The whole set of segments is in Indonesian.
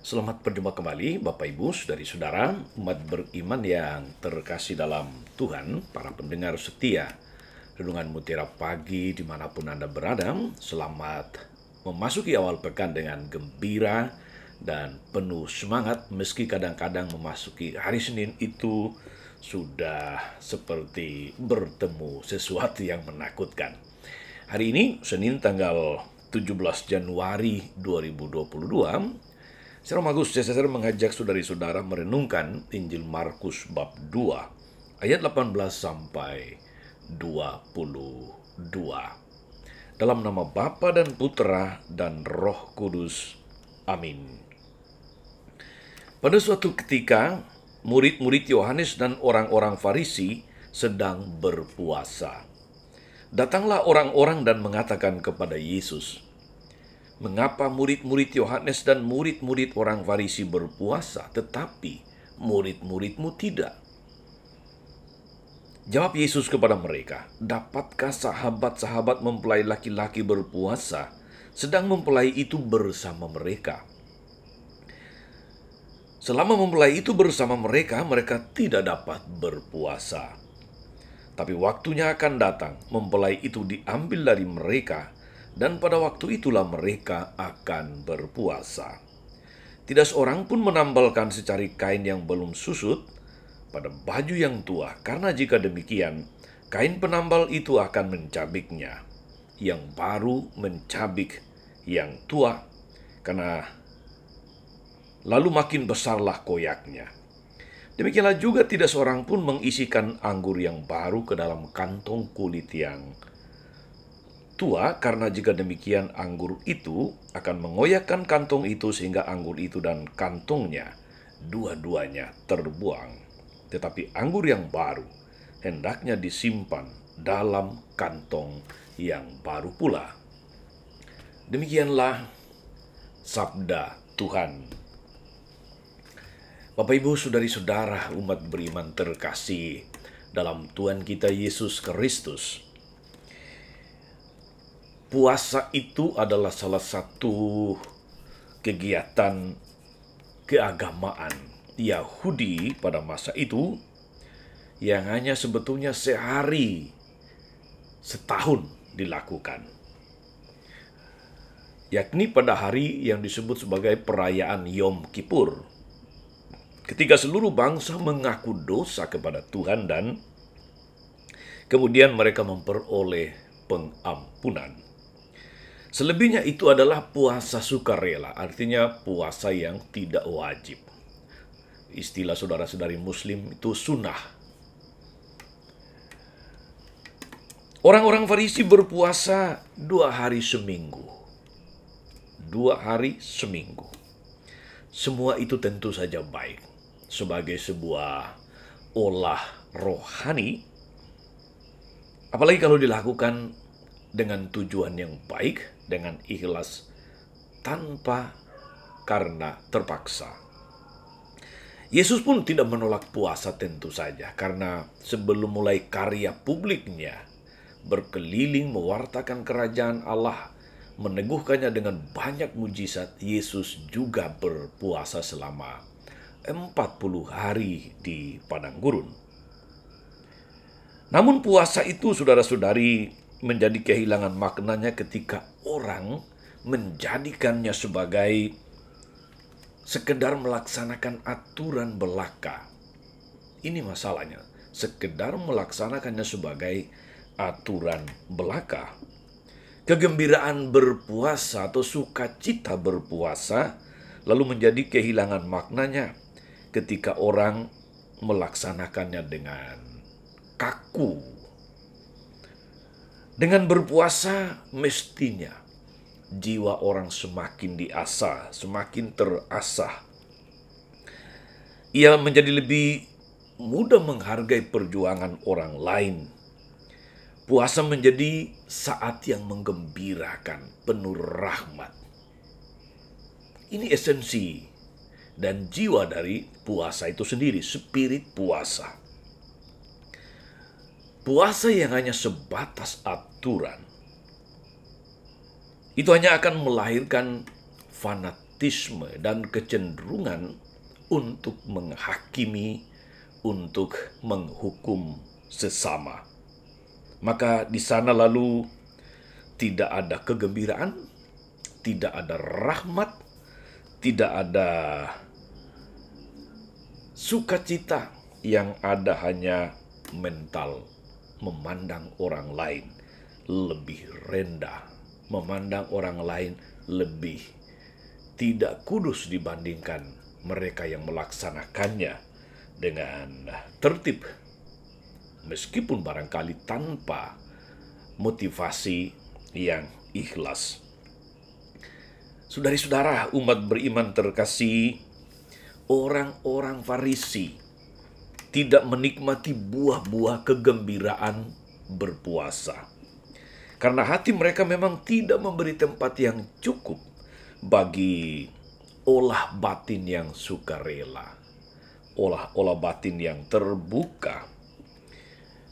Selamat berjumpa kembali Bapak Ibu, saudara-saudara, umat beriman yang terkasih dalam Tuhan, para pendengar setia Renungan Mutiara Pagi dimanapun Anda berada. Selamat memasuki awal pekan dengan gembira dan penuh semangat, meski kadang-kadang memasuki hari Senin itu sudah seperti bertemu sesuatu yang menakutkan. Hari ini Senin tanggal 17 Januari 2022, Secara Magus saya mengajak saudari-saudara merenungkan Injil Markus bab 2 ayat 18 sampai 22. Dalam nama Bapa dan Putra dan Roh Kudus. Amin. Pada suatu ketika, murid-murid Yohanes dan orang-orang Farisi sedang berpuasa. Datanglah orang-orang dan mengatakan kepada Yesus, "Mengapa murid-murid Yohanes dan murid-murid orang Farisi berpuasa, tetapi murid-muridmu tidak?" Jawab Yesus kepada mereka, "Dapatkah sahabat-sahabat mempelai laki-laki berpuasa, sedang mempelai itu bersama mereka? Selama mempelai itu bersama mereka, mereka tidak dapat berpuasa. Tapi waktunya akan datang, mempelai itu diambil dari mereka, dan pada waktu itulah mereka akan berpuasa. Tidak seorang pun menambalkan secari kain yang belum susut pada baju yang tua, karena jika demikian, kain penambal itu akan mencabiknya. Yang baru mencabik yang tua, karena lalu makin besarlah koyaknya. Demikianlah juga tidak seorang pun mengisikan anggur yang baru ke dalam kantong kulit yang tua, karena jika demikian anggur itu akan mengoyakkan kantong itu sehingga anggur itu dan kantongnya dua-duanya terbuang. Tetapi anggur yang baru hendaknya disimpan dalam kantong yang baru pula." Demikianlah sabda Tuhan. Bapak Ibu, saudari-saudara, umat beriman terkasih dalam Tuhan kita Yesus Kristus. Puasa itu adalah salah satu kegiatan keagamaan Yahudi pada masa itu yang hanya sebetulnya sehari setahun dilakukan, yakni pada hari yang disebut sebagai perayaan Yom Kippur, ketika seluruh bangsa mengaku dosa kepada Tuhan dan kemudian mereka memperoleh pengampunan. Selebihnya itu adalah puasa sukarela, artinya puasa yang tidak wajib. Istilah saudara-saudari Muslim itu sunnah. Orang-orang Farisi berpuasa 2 hari seminggu. 2 hari seminggu. Semua itu tentu saja baik sebagai sebuah olah rohani, apalagi kalau dilakukan dengan tujuan yang baik, dengan ikhlas, tanpa karena terpaksa. Yesus pun tidak menolak puasa tentu saja, karena sebelum mulai karya publiknya, berkeliling mewartakan kerajaan Allah, meneguhkannya dengan banyak mujizat, Yesus juga berpuasa selama 40 hari di padang gurun. Namun puasa itu, saudara-saudari, menjadi kehilangan maknanya ketika orang menjadikannya sebagai sekedar melaksanakan aturan belaka. Ini masalahnya, sekedar melaksanakannya sebagai aturan belaka. Kegembiraan berpuasa atau sukacita berpuasa lalu menjadi kehilangan maknanya ketika orang melaksanakannya dengan kaku. Dengan berpuasa mestinya jiwa orang semakin diasah, semakin terasah. Ia menjadi lebih mudah menghargai perjuangan orang lain. Puasa menjadi saat yang menggembirakan, penuh rahmat. Ini esensi dan jiwa dari puasa itu sendiri, spirit puasa. Puasa yang hanya sebatas aturan, itu hanya akan melahirkan fanatisme fanatisme dan kecenderungan untuk menghakimi, untuk menghukum sesama. Maka di sana lalu tidak ada kegembiraan, tidak ada rahmat, tidak ada sukacita, yang ada hanya mental, memandang orang lain lebih rendah, memandang orang lain lebih tidak kudus dibandingkan mereka yang melaksanakannya dengan tertib, meskipun barangkali tanpa motivasi yang ikhlas. Saudara-saudara, umat beriman terkasih, orang-orang Farisi tidak menikmati buah-buah kegembiraan berpuasa. Karena hati mereka memang tidak memberi tempat yang cukup bagi olah batin yang sukarela, olah batin yang terbuka.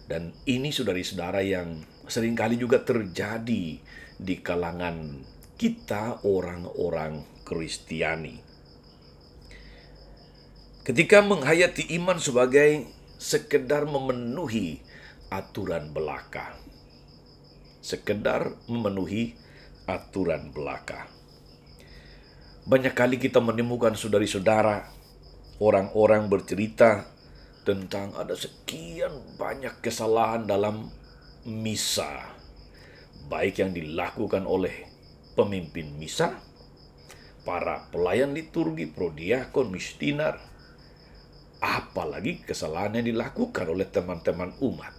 Dan ini saudara-saudara yang seringkali juga terjadi di kalangan kita orang-orang Kristiani. Ketika menghayati iman sebagai sekedar memenuhi aturan belaka. Sekedar memenuhi aturan belaka. Banyak kali kita menemukan saudari-saudara, orang-orang bercerita tentang ada sekian banyak kesalahan dalam misa. Baik yang dilakukan oleh pemimpin misa, para pelayan liturgi, prodiakon, mistinar, apalagi kesalahan yang dilakukan oleh teman-teman umat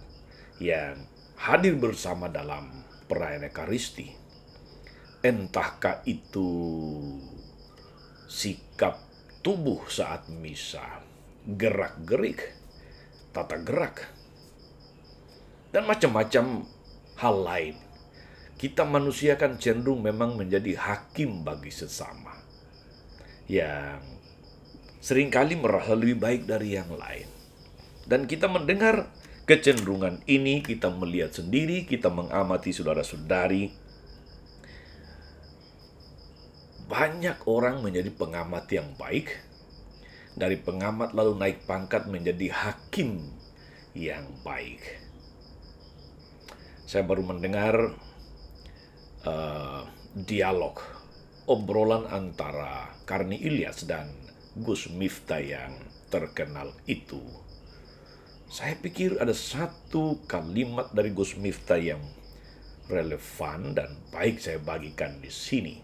yang hadir bersama dalam perayaan Ekaristi. Entahkah itu sikap tubuh saat misa, gerak-gerik, tata gerak, dan macam-macam hal lain. Kita manusia kan cenderung memang menjadi hakim bagi sesama, yang seringkali merasa lebih baik dari yang lain. Dan kita mendengar kecenderungan ini, kita melihat sendiri, kita mengamati saudara-saudari. Banyak orang menjadi pengamat yang baik, dari pengamat lalu naik pangkat menjadi hakim yang baik. Saya baru mendengar dialog, obrolan antara Karni Ilyas dan Gus Miftah yang terkenal itu. Saya pikir ada satu kalimat dari Gus Miftah yang relevan dan baik saya bagikan di sini.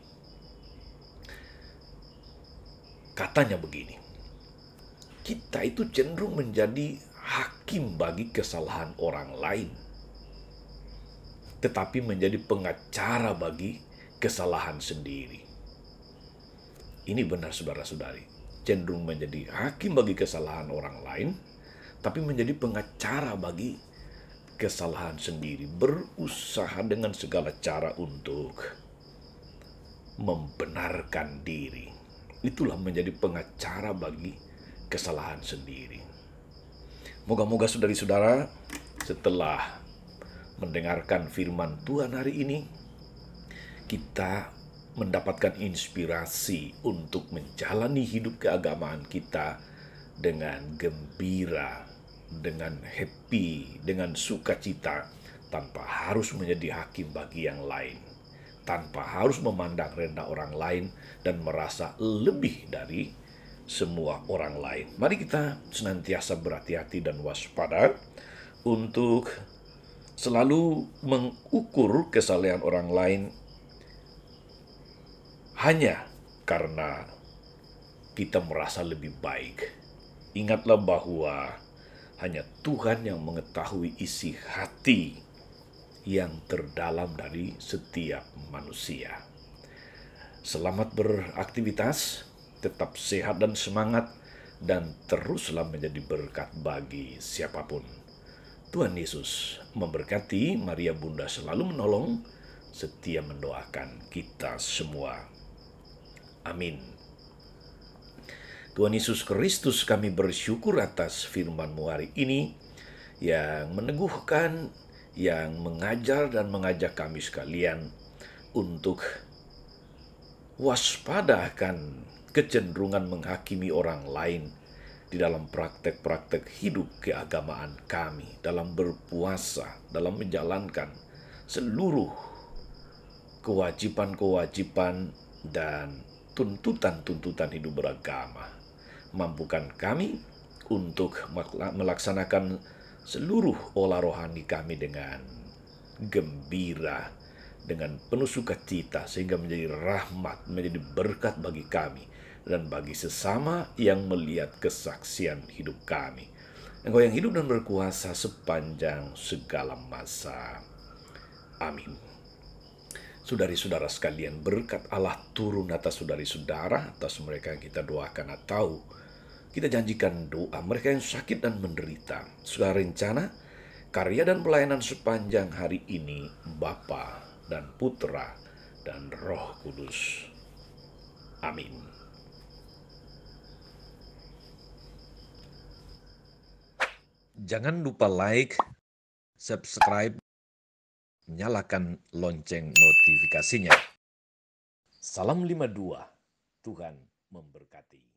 Katanya begini, kita itu cenderung menjadi hakim bagi kesalahan orang lain, tetapi menjadi pengacara bagi kesalahan sendiri. Ini benar saudara-saudari, cenderung menjadi hakim bagi kesalahan orang lain, tapi menjadi pengacara bagi kesalahan sendiri, berusaha dengan segala cara untuk membenarkan diri. Itulah menjadi pengacara bagi kesalahan sendiri. Moga-moga saudari-saudara, setelah mendengarkan firman Tuhan hari ini, kita mendapatkan inspirasi untuk menjalani hidup keagamaan kita dengan gembira, dengan happy, dengan sukacita, tanpa harus menjadi hakim bagi yang lain, tanpa harus memandang rendah orang lain dan merasa lebih dari semua orang lain. Mari kita senantiasa berhati-hati dan waspada untuk selalu mengukur kesalahan orang lain hanya karena kita merasa lebih baik. Ingatlah bahwa hanya Tuhan yang mengetahui isi hati yang terdalam dari setiap manusia. Selamat beraktivitas, tetap sehat dan semangat, dan teruslah menjadi berkat bagi siapapun. Tuhan Yesus memberkati. Maria Bunda selalu menolong, setia mendoakan kita semua. Amin. Tuhan Yesus Kristus, kami bersyukur atas firman-Mu hari ini yang meneguhkan, yang mengajar dan mengajak kami sekalian untuk Waspada akan kecenderungan menghakimi orang lain di dalam praktek-praktek hidup keagamaan kami, dalam berpuasa, dalam menjalankan seluruh kewajiban-kewajiban dan tuntutan-tuntutan hidup beragama. Mampukan kami untuk melaksanakan seluruh olah rohani kami dengan gembira, dengan penuh sukacita, sehingga menjadi rahmat, menjadi berkat bagi kami dan bagi sesama yang melihat kesaksian hidup kami. Engkau yang hidup dan berkuasa sepanjang segala masa. Amin. Saudari-saudara sekalian, berkat Allah turun atas saudari-saudara, atas mereka yang kita doakan atau kita janjikan doa, mereka yang sakit dan menderita. Sudah rencana, karya dan pelayanan sepanjang hari ini, Bapa dan Putra dan Roh Kudus. Amin. Jangan lupa like, subscribe, nyalakan lonceng notifikasinya. Salam 52, Tuhan memberkati.